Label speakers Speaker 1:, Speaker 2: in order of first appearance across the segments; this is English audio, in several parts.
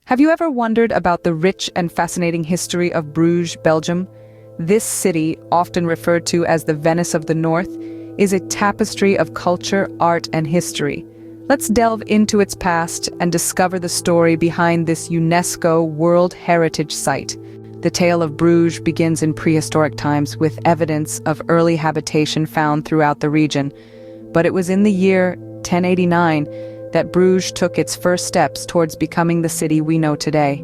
Speaker 1: Have you ever wondered about the rich and fascinating history of Bruges, Belgium? This city, often referred to as the Venice of the North, is a tapestry of culture, art, and history. Let's delve into its past and discover the story behind this UNESCO World Heritage Site. The tale of Bruges begins in prehistoric times with evidence of early habitation found throughout the region. But it was in the year 1089 that Bruges took its first steps towards becoming the city we know today.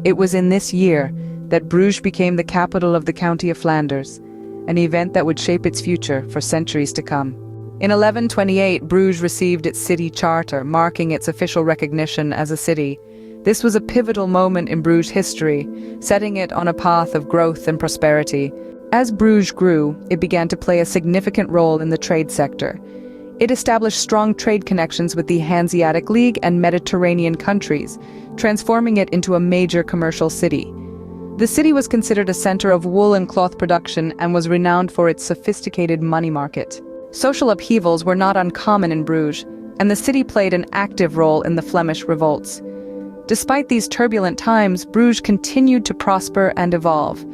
Speaker 1: It was in this year that Bruges became the capital of the County of Flanders, an event that would shape its future for centuries to come. In 1128, Bruges received its city charter, marking its official recognition as a city. This was a pivotal moment in Bruges history, setting it on a path of growth and prosperity. As Bruges grew, it began to play a significant role in the trade sector. It established strong trade connections with the Hanseatic League and Mediterranean countries, transforming it into a major commercial city. The city was considered a center of wool and cloth production and was renowned for its sophisticated money market. Social upheavals were not uncommon in Bruges, and the city played an active role in the Flemish revolts. Despite these turbulent times, Bruges continued to prosper and evolve.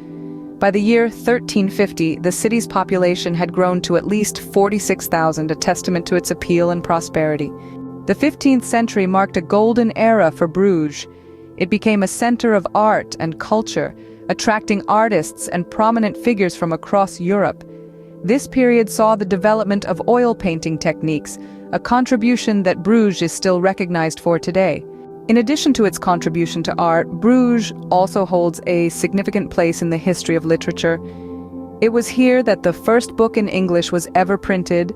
Speaker 1: By the year 1350, the city's population had grown to at least 46,000, a testament to its appeal and prosperity. The 15th century marked a golden era for Bruges. It became a center of art and culture, attracting artists and prominent figures from across Europe. This period saw the development of oil painting techniques, a contribution that Bruges is still recognized for today. In addition to its contribution to art, Bruges also holds a significant place in the history of literature. It was here that the first book in English was ever printed,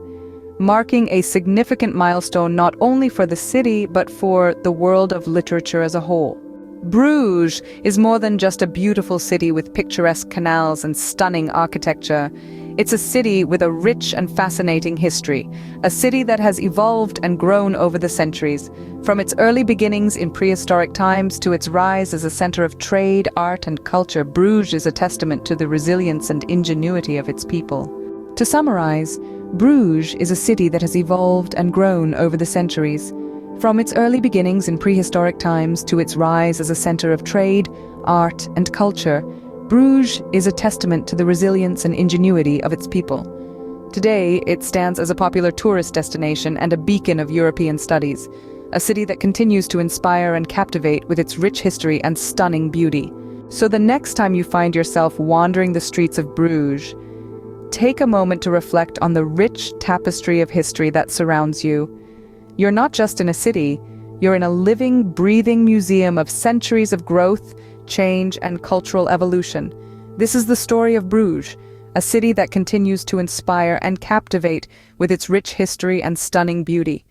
Speaker 1: marking a significant milestone not only for the city but for the world of literature as a whole. Bruges is more than just a beautiful city with picturesque canals and stunning architecture. It's a city with a rich and fascinating history, a city that has evolved and grown over the centuries. From its early beginnings in prehistoric times to its rise as a center of trade, art, and culture, Bruges is a testament to the resilience and ingenuity of its people. To summarize, Bruges is a city that has evolved and grown over the centuries. From its early beginnings in prehistoric times to its rise as a center of trade, art, and culture, Bruges is a testament to the resilience and ingenuity of its people. Today, it stands as a popular tourist destination and a beacon of European studies, a city that continues to inspire and captivate with its rich history and stunning beauty. So the next time you find yourself wandering the streets of Bruges, take a moment to reflect on the rich tapestry of history that surrounds you. You're not just in a city, you're in a living, breathing museum of centuries of growth, change, and cultural evolution. This is the story of Bruges, a city that continues to inspire and captivate with its rich history and stunning beauty.